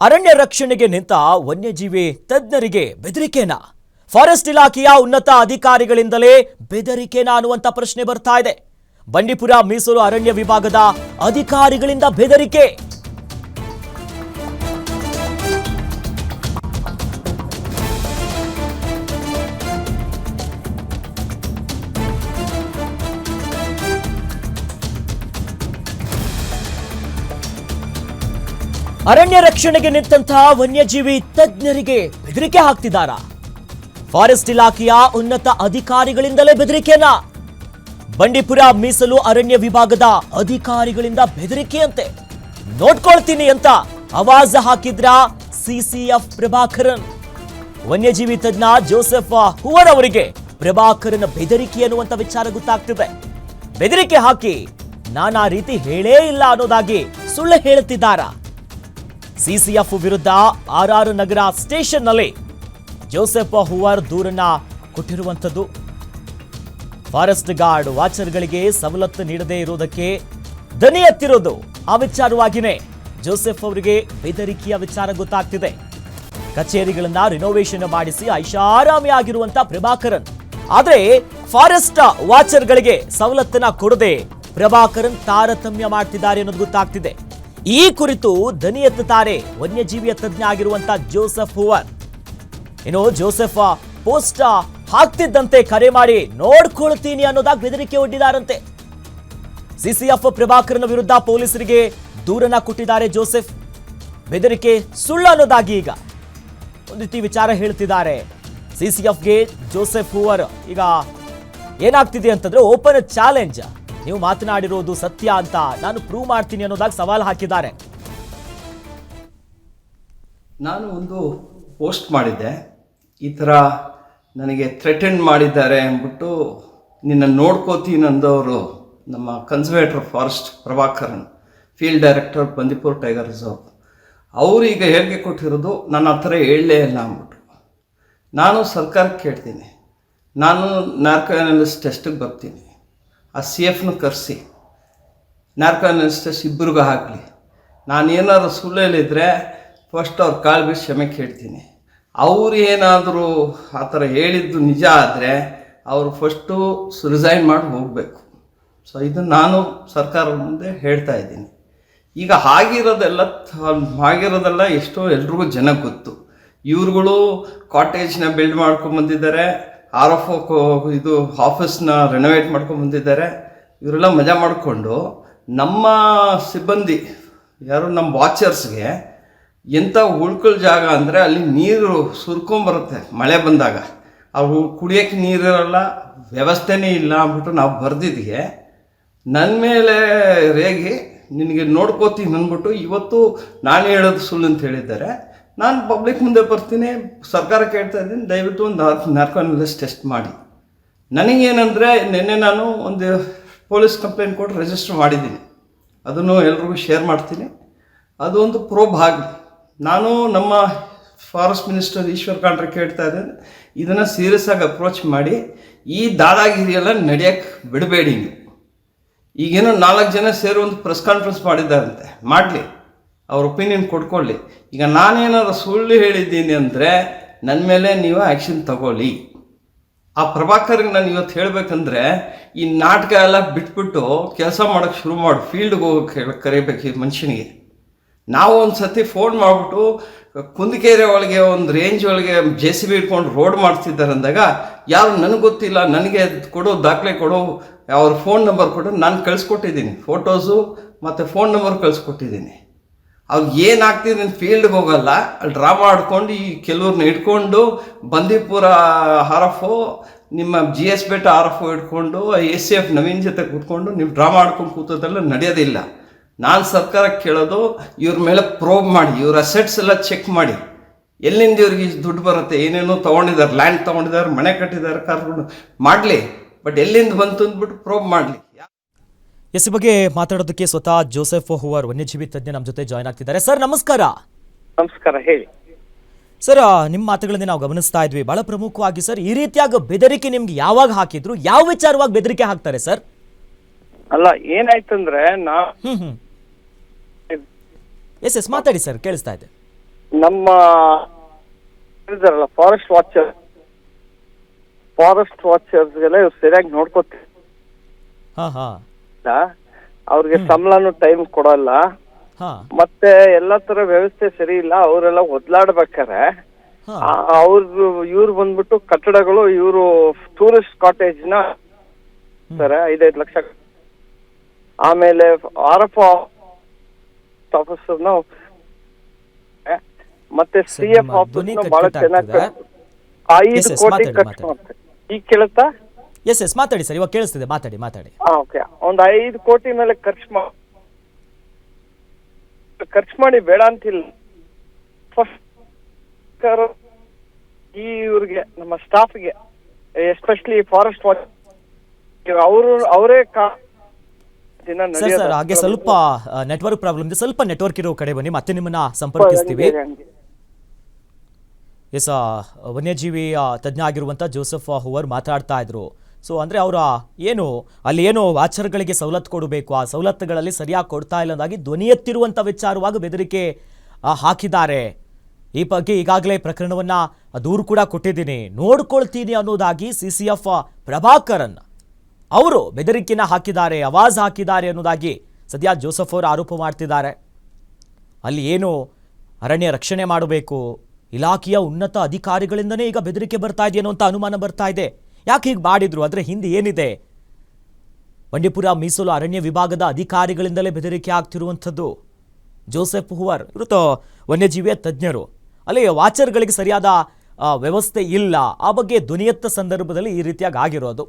ಅರಣ್ಯ ರಕ್ಷಣೆಗೆ ನಿಂತ ವನ್ಯಜೀವಿ ತಜ್ಞರಿಗೆ ಬೆದರಿಕೆನಾ? ಫಾರೆಸ್ಟ್ ಇಲಾಖೆಯ ಉನ್ನತ ಅಧಿಕಾರಿಗಳಿಂದಲೇ ಬೆದರಿಕೆನಾ ಅನ್ನುವಂತ ಪ್ರಶ್ನೆ ಬರ್ತಾ ಇದೆ. ಬಂಡೀಪುರ ಮೀಸಲು ಅರಣ್ಯ ವಿಭಾಗದ ಅಧಿಕಾರಿಗಳಿಂದ ಬೆದರಿಕೆ. ಅರಣ್ಯ ರಕ್ಷಣೆಗೆ ನಿಂತಹ ವನ್ಯಜೀವಿ ತಜ್ಞರಿಗೆ ಬೆದರಿಕೆ ಹಾಕ್ತಿದ್ದಾರಾ? ಫಾರೆಸ್ಟ್ ಇಲಾಖೆಯ ಉನ್ನತ ಅಧಿಕಾರಿಗಳಿಂದಲೇ ಬೆದರಿಕೆನಾ? ಬಂಡೀಪುರ ಮೀಸಲು ಅರಣ್ಯ ವಿಭಾಗದ ಅಧಿಕಾರಿಗಳಿಂದ ಬೆದರಿಕೆಯಂತೆ. ನೋಡ್ಕೊಳ್ತೀನಿ ಅಂತ ಆವಾಜ್ ಹಾಕಿದ್ರ ಸಿಸಿಎಫ್ ಪ್ರಭಾಕರನ್. ವನ್ಯಜೀವಿ ತಜ್ಞ ಜೋಸೆಫ್ ಹೂವರ್ ಅವರಿಗೆ ಪ್ರಭಾಕರನ್ ಬೆದರಿಕೆ ಅನ್ನುವಂತ ವಿಚಾರ ಗೊತ್ತಾಗ್ತಿದೆ. ಬೆದರಿಕೆ ಹಾಕಿ ನಾನಾ ರೀತಿ ಹೇಳೇ ಇಲ್ಲ ಅನ್ನೋದಾಗಿ ಸುಳ್ಳು ಹೇಳುತ್ತಿದ್ದಾರಾ? ಸಿಸಿಎಫ್ ವಿರುದ್ಧ RR ನಗರ ಸ್ಟೇಷನ್ ನಲ್ಲಿ ಜೋಸೆಫ್ ಹೂವರ್ ದೂರನ್ನ ಕೊಟ್ಟಿರುವಂತದ್ದು. ಫಾರೆಸ್ಟ್ ಗಾರ್ಡ್ ವಾಚರ್ಗಳಿಗೆ ಸವಲತ್ತು ನೀಡದೇ ಇರುವುದಕ್ಕೆ ದನಿ ಎತ್ತಿರೋದು ಆ ವಿಚಾರವಾಗಿನೇ ಜೋಸೆಫ್ ಅವರಿಗೆ ಬೆದರಿಕೆಯ ವಿಚಾರ ಗೊತ್ತಾಗ್ತಿದೆ. ಕಚೇರಿಗಳನ್ನ ರಿನೋವೇಷನ್ ಮಾಡಿಸಿ ಐಷಾರಾಮಿ ಆಗಿರುವಂತ ಪ್ರಭಾಕರನ್, ಆದ್ರೆ ಫಾರೆಸ್ಟ್ ವಾಚರ್ಗಳಿಗೆ ಸವಲತ್ತನ್ನ ಕೊಡದೆ ಪ್ರಭಾಕರನ್ ತಾರತಮ್ಯ ಮಾಡ್ತಿದ್ದಾರೆ ಅನ್ನೋದು ಗೊತ್ತಾಗ್ತಿದೆ. ಈ ಕುರಿತು ದನಿ ಎತ್ತುತ್ತಾರೆ ವನ್ಯಜೀವಿಯ ತಜ್ಞ ಆಗಿರುವಂತ ಜೋಸೆಫ್ ಹೂವರ್. ಇನ್ನು ಜೋಸೆಫ್ ಪೋಸ್ಟ್ ಹಾಕ್ತಿದ್ದಂತೆ ಕರೆ ಮಾಡಿ ನೋಡ್ಕೊಳ್ತೀನಿ ಅನ್ನೋದಾಗಿ ಬೆದರಿಕೆ ಒಡ್ಡಿದಾರಂತೆ. ಸಿಸಿಎಫ್ ಪ್ರಭಾಕರನ್ ವಿರುದ್ಧ ಪೊಲೀಸರಿಗೆ ದೂರನ್ನ ಕೊಟ್ಟಿದ್ದಾರೆ ಜೋಸೆಫ್. ಬೆದರಿಕೆ ಸುಳ್ಳು ಅನ್ನೋದಾಗಿ ಈಗ ಒಂದು ರೀತಿ ವಿಚಾರ ಹೇಳ್ತಿದ್ದಾರೆ ಸಿಸಿಎಫ್ಗೆ ಜೋಸೆಫ್ ಹೂವರ್. ಈಗ ಏನಾಗ್ತಿದೆ ಅಂತಂದ್ರೆ ಓಪನ್ ಚಾಲೆಂಜ್, ನೀವು ಮಾತನಾಡಿರೋದು ಸತ್ಯ ಅಂತ ನಾನು ಪ್ರೂವ್ ಮಾಡ್ತೀನಿ ಅನ್ನೋದಾಗಿ ಸವಾಲು ಹಾಕಿದ್ದಾರೆ. ನಾನು ಒಂದು ಪೋಸ್ಟ್ ಮಾಡಿದ್ದೆ, ಈ ಥರ ನನಗೆ ಥ್ರೆಟನ್ ಮಾಡಿದ್ದಾರೆ ಅಂದ್ಬಿಟ್ಟು ನಿನ್ನ ನೋಡ್ಕೋತೀನಿ ಅಂದವರು ನಮ್ಮ conservator forest Prabhakaran, field director Bandipur tiger reserve. ಅವರು ಈಗ ಹೇಳಿಕೆ ಕೊಟ್ಟಿರೋದು ನಾನು ಆ ಥರ ಹೇಳಲೇ ಇಲ್ಲ ಅಂದ್ಬಿಟ್ಟು. ನಾನು ಸರ್ಕಾರಕ್ಕೆ ಕೇಳ್ತೀನಿ, ನಾನು ನಾರ್ಕೋ ಅನಾಲಿಸಿಸ್ ಟೆಸ್ಟಿಗೆ ಬರ್ತೀನಿ, ಆ CFನ ಕರೆಸಿ ನಾರ್ಕೋ ಅನಾಲಿಸಿಸ್ ಟೆಸ್ಟ್ ಇಬ್ಬರಿಗೂ ಹಾಕಲಿ. ನಾನು ಏನಾದ್ರು ಸುಳ್ಳೇಲಿದ್ರೆ ಫಸ್ಟ್ ಅವ್ರ ಕಾಲು ಬಿಟ್ಟು ಕ್ಷಮೆ ಕೇಳ್ತೀನಿ. ಅವ್ರು ಏನಾದರೂ ಆ ಥರ ಹೇಳಿದ್ದು ನಿಜ ಆದರೆ ಅವರು ಫಸ್ಟು ರಿಸೈನ್ ಮಾಡಿ ಹೋಗಬೇಕು. ಸೊ ಇದನ್ನು ನಾನು ಸರ್ಕಾರದ ಮುಂದೆ ಹೇಳ್ತಾ ಇದ್ದೀನಿ. ಈಗ ಆಗಿರೋದೆಲ್ಲ ಎಷ್ಟೋ ಎಲ್ರಿಗೂ ಜನ ಗೊತ್ತು. ಇವ್ರುಗಳು ಕಾಟೇಜ್ನ ಬಿಲ್ಡ್ ಮಾಡ್ಕೊಂಬಂದಿದ್ದಾರೆ, RFO ಇದು ಆಫೀಸ್ನ ರೆನೋವೇಟ್ ಮಾಡ್ಕೊಂಬಂದಿದ್ದಾರೆ. ಇವರೆಲ್ಲ ಮಜಾ ಮಾಡಿಕೊಂಡು ನಮ್ಮ ಸಿಬ್ಬಂದಿ ಯಾರು ನಮ್ಮ ವಾಚರ್ಸ್ಗೆ ಎಂಥ ಉಳ್ಕೊಳ್ಳೋ ಜಾಗ ಅಂದರೆ ಅಲ್ಲಿ ನೀರು ಸುರ್ಕೊಂಬರುತ್ತೆ ಮಳೆ ಬಂದಾಗ, ಅವು ಕುಡಿಯೋಕ್ಕೆ ನೀರಿರಲ್ಲ, ವ್ಯವಸ್ಥೆನೇ ಇಲ್ಲ ಅಂದ್ಬಿಟ್ಟು ನಾವು ಬರೆದಿದ್ಗೆ ನನ್ನ ಮೇಲೆ ರೇಗಿ ನಿನಗೆ ನೋಡ್ಕೋತೀನಿ ಅಂದ್ಬಿಟ್ಟು ಇವತ್ತು ನಾನು ಹೇಳೋದು ಸುಳ್ಳು ಅಂತ ಹೇಳಿದ್ದಾರೆ. ನಾನು ಪಬ್ಲಿಕ್ ಮುಂದೆ ಬರ್ತೀನಿ, ಸರ್ಕಾರಕ್ಕೆ ಹೇಳ್ತಾ ಇದ್ದೀನಿ, ದಯವಿಟ್ಟು ಒಂದು ನಾರ್ಕೋ ಅನಾಲಿಸಿಸ್ ಟೆಸ್ಟ್ ಮಾಡಿ. ನನಗೇನೆಂದರೆ ನಿನ್ನೆ ನಾನು ಒಂದು ಪೊಲೀಸ್ ಕಂಪ್ಲೇಂಟ್ ಕೊಟ್ಟು ರಿಜಿಸ್ಟರ್ ಮಾಡಿದ್ದೀನಿ, ಅದನ್ನು ಎಲ್ರಿಗೂ ಶೇರ್ ಮಾಡ್ತೀನಿ. ಅದು ಒಂದು ಪ್ರೋಬ್ ಆಗಲಿ. ನಾನು ನಮ್ಮ ಫಾರೆಸ್ಟ್ ಮಿನಿಸ್ಟರ್ ಈಶ್ವರ್ ಖಂಡ್ರೆ ಕೇಳ್ತಾ ಇದ್ದೇನೆ, ಇದನ್ನು ಸೀರಿಯಸ್ ಆಗಿ ಅಪ್ರೋಚ್ ಮಾಡಿ ಈ ದಾದಾಗಿರಿಯೆಲ್ಲ ನಡೆಯೋಕ್ಕೆ ಬಿಡಬೇಡಿ. ಈಗೇನೋ 4 ಜನ ಸೇರಿ ಒಂದು ಪ್ರೆಸ್ ಕಾನ್ಫರೆನ್ಸ್ ಮಾಡಿದ್ದಾರಂತೆ, ಮಾಡಲಿ, ಅವ್ರ ಒಪಿನಿಯನ್ ಕೊಡ್ಕೊಳ್ಳಿ. ಈಗ ನಾನೇನಾದ್ರು ಸುಳ್ಳು ಹೇಳಿದ್ದೀನಿ ಅಂದರೆ ನನ್ನ ಮೇಲೆ ನೀವು ಆ್ಯಕ್ಷನ್ ತಗೊಳ್ಳಿ. ಆ ಪ್ರಭಾಕರ್ಗೆ ನಾನು ಇವತ್ತು ಹೇಳಬೇಕಂದ್ರೆ ಈ ನಾಟಕ ಎಲ್ಲ ಬಿಟ್ಬಿಟ್ಟು ಕೆಲಸ ಮಾಡೋಕ್ಕೆ ಶುರು ಮಾಡು, ಫೀಲ್ಡ್ಗೆ ಹೋಗೋಕ್ಕೆ ಕರಿಬೇಕು ಈ ಮನುಷ್ಯನಿಗೆ. ನಾವು ಒಂದು ಸತಿ ಫೋನ್ ಮಾಡಿಬಿಟ್ಟು ಕುಂದಕೆರೆ ಒಳಗೆ ಒಂದು ರೇಂಜ್ ಒಳಗೆ JCB ಇಟ್ಕೊಂಡು ರೋಡ್ ಮಾಡ್ತಿದ್ದಾರೆ ಅಂದಾಗ ಯಾರು ನನಗೆ ಗೊತ್ತಿಲ್ಲ, ನನಗೆ ಕೊಡೋ ದಾಖಲೆ ಕೊಡೋ, ಅವ್ರ ಫೋನ್ ನಂಬರ್ ಕೊಡು, ನಾನು ಕಳಿಸ್ಕೊಟ್ಟಿದ್ದೀನಿ, ಫೋಟೋಸು ಮತ್ತು ಫೋನ್ ನಂಬರ್ ಕಳಿಸ್ಕೊಟ್ಟಿದ್ದೀನಿ. ಅವ್ರು ಏನಾಗ್ತಿದೆ ನಾನು ಫೀಲ್ಡ್ಗೆ ಹೋಗಲ್ಲ, ಅಲ್ಲಿ ಡ್ರಾ ಮಾಡ್ಕೊಂಡು ಈ ಕೆಲವ್ರನ್ನ ಇಟ್ಕೊಂಡು ಬಂಡೀಪುರ RFO ನಿಮ್ಮ GS ಬೇಟ RFO ಇಟ್ಕೊಂಡು ACF ನವೀನ್ ಜೊತೆ ಕೂತ್ಕೊಂಡು ನೀವು ಡ್ರಾ ಮಾಡ್ಕೊಂಡು ಕೂತೋದೆಲ್ಲ ನಡೆಯೋದಿಲ್ಲ. ನಾನು ಸರ್ಕಾರಕ್ಕೆ ಕೇಳೋದು, ಇವ್ರ ಮೇಲೆ ಪ್ರೋಬ್ ಮಾಡಿ, ಇವ್ರ ಅಸೆಟ್ಸ್ ಎಲ್ಲ ಚೆಕ್ ಮಾಡಿ, ಎಲ್ಲಿಂದ ಇವ್ರಿಗೆ ದುಡ್ಡು ಬರುತ್ತೆ, ಏನೇನೋ ತೊಗೊಂಡಿದ್ದಾರೆ, ಲ್ಯಾಂಡ್ ತೊಗೊಂಡಿದ್ದಾರೆ, ಮನೆ ಕಟ್ಟಿದ್ದಾರೆ, ಕಾರ್ಕೊಂಡು ಮಾಡಲಿ, ಬಟ್ ಎಲ್ಲಿಂದ ಬಂತು ಅಂದ್ಬಿಟ್ಟು ಪ್ರೋಬ್ ಮಾಡಲಿ. ಎಸ್ ಬಗ್ಗೆ ಮಾತಾಡೋದಕ್ಕೆ ಸ್ವತಃ ಜೋಸೆಫ್ ಹೂವರ್ ವನ್ಯಜೀವಿ ತಜ್ಞ ನಮ್ಮ ಜೊತೆ ಜಾಯ್ನ್ ಆಗ್ತಿದ್ದಾರೆ. ಸರ್ ನಮಸ್ಕಾರ. ನಮಸ್ಕಾರ, ಹೇಳಿ ಸರ್. ನಿಮ್ಮ ಮಾತುಗಳನ್ನೇ ನಾವು ಗಮನಿಸ್ತಾ ಇದ್ವಿ. ಬಹಳ ಪ್ರಮುಖವಾಗಿ ಸರ್, ಈ ರೀತಿಯಾಗಿ ಬೆದರಿಕೆ ನಿಮ್ಗೆ ಯಾವಾಗ ಹಾಕಿದ್ರು, ಯಾವ ವಿಚಾರವಾಗಿ ಬೆದರಿಕೆ ಹಾಕ್ತಾರೆ ಸರ್? ಅಲ್ಲ, ಏನಾಯ್ತಂದ್ರೆ ಎಸ್ ಮಾತಾಡಿ ಸರ್, ಕೇಳಿಸ್ತಾ ಇದೆ. ನಮ್ಮ ಇದಾರಲ್ಲ ಫಾರೆಸ್ಟ್ ವಾಚರ್ಸ್ಗೆಲ್ಲ ಇವ್ರು ಸರಿಯಾಗಿ ನೋಡ್ಕೋತಿಲ್ಲ. ಹಾ ಹಾ ಅವ್ರಿಗೆ ಸಂಬಳನು ಟೈಮ್ ಕೊಡಲ್ಲ, ಹಾ ಮತ್ತೆ ಎಲ್ಲಾ ತರ ವ್ಯವಸ್ಥೆ ಸರಿ ಇಲ್ಲ. ಅವರೆಲ್ಲ ಒದ್ಲಾಡ್ಬೇಕಾರೆ ಹಾ ಅವ್ರು ಇವ್ರು ಬಂದ್ಬಿಟ್ಟು ಕಟ್ಟಡಗಳು ಇವರು ಟೂರಿಸ್ಟ್ ಕಾಟೇಜ್ ನ 5-5 ಲಕ್ಷ, ಆಮೇಲೆ RF ಆಫೀಸರ್ನ ಮತ್ತೆ CF ಧ್ವನಿ ಆಫೀಸ್ ಬಹಳ ಚೆನ್ನಾಗಿ 5 ಕೋಟಿ ಖರ್ಚು ಮಾಡ್ತಾರೆ. ಈಗ ಕೇಳುತ್ತಾ? ಎಸ್ ಮಾತಾಡಿ ಸರ್, ಇವಾಗ ಕೇಳಿಸ್ತಿದೆ, ಮಾತಾಡಿ. ಓಕೆ, ಒಂದ್ 5 ಕೋಟಿ ಮೇಲೆ ಖರ್ಚು ಮಾಡಿ ಬೇಡ ಅಂತಿಲ್ಲ. ಈ ಇವ್ರಿಗೆ ನಮ್ಮ ಸ್ಟಾಫ್ಗೆ ಎಸ್ಪೆಷಲಿ ಫಾರೆಸ್ಟ್ ವಾಚ್ ಅವರೇ ಸರ್ ಹಾಗೆ ಸ್ವಲ್ಪ ನೆಟ್ವರ್ಕ್ ಪ್ರಾಬ್ಲಮ್ ಇದೆ, ಸ್ವಲ್ಪ ನೆಟ್ವರ್ಕ್ ಇರೋ ಕಡೆ ಬನ್ನಿ, ಮತ್ತೆ ನಿಮ್ಮನ್ನ ಸಂಪರ್ಕಿಸ್ತೀವಿ. ಎಸ್, ವನ್ಯಜೀವಿ ತಜ್ಞ ಆಗಿರುವಂಥ ಜೋಸೆಫ್ ಹುವರ್ ಮಾತಾಡ್ತಾ ಇದ್ರು. ಸೊ ಅಂದರೆ ಅವರ ಅಲ್ಲಿ ವಾಚರ್ಗಳಿಗೆ ಸವಲತ್ತು ಕೊಡಬೇಕು, ಆ ಸವಲತ್ತುಗಳಲ್ಲಿ ಸರಿಯಾಗಿ ಕೊಡ್ತಾ ಇಲ್ಲ ಅನ್ನೋದಾಗಿ ಧ್ವನಿ ಎತ್ತಿರುವಂಥ ವಿಚಾರವಾಗಿ ಬೆದರಿಕೆ ಹಾಕಿದ್ದಾರೆ. ಈ ಬಗ್ಗೆ ಈಗಾಗಲೇ ಪ್ರಕರಣವನ್ನು ದೂರು ಕೂಡ ಕೊಟ್ಟಿದ್ದೀನಿ, ನೋಡ್ಕೊಳ್ತೀನಿ ಅನ್ನೋದಾಗಿ CCF ಪ್ರಭಾಕರನ್ ಅವರು ಬೆದರಿಕೆನ ಹಾಕಿದ್ದಾರೆ, ಆವಾಜ್ ಹಾಕಿದ್ದಾರೆ ಅನ್ನೋದಾಗಿ ಸದ್ಯ ಜೋಸೆಫ್ ಅವರು ಆರೋಪ ಮಾಡ್ತಿದ್ದಾರೆ. ಅಲ್ಲಿ ಅರಣ್ಯ ರಕ್ಷಣೆ ಮಾಡಬೇಕು, ಇಲಾಖೆಯ ಉನ್ನತ ಅಧಿಕಾರಿಗಳಿಂದನೇ ಈಗ ಬೆದರಿಕೆ ಬರ್ತಾ ಇದೆ ಅನ್ನೋ ಅನುಮಾನ ಬರ್ತಾ ಇದೆ. ಯಾಕೆ ಹೀಗೆ ಮಾಡಿದ್ರು, ಅದರ ಹಿಂದೆ ಏನಿದೆ? ಬಂಡೀಪುರ ಮೀಸಲು ಅರಣ್ಯ ವಿಭಾಗದ ಅಧಿಕಾರಿಗಳಿಂದಲೇ ಬೆದರಿಕೆ ಆಗ್ತಿರುವಂಥದ್ದು. ಜೋಸೆಫ್ ಹುವರ್ ಇವರು ವನ್ಯಜೀವಿಯ ತಜ್ಞರು, ಅಲ್ಲಿ ವಾಚರ್ಗಳಿಗೆ ಸರಿಯಾದ ವ್ಯವಸ್ಥೆ ಇಲ್ಲ, ಆ ಬಗ್ಗೆ ಧ್ವನಿಯತ್ತ ಸಂದರ್ಭದಲ್ಲಿ ಈ ರೀತಿಯಾಗಿ ಆಗಿರೋದು.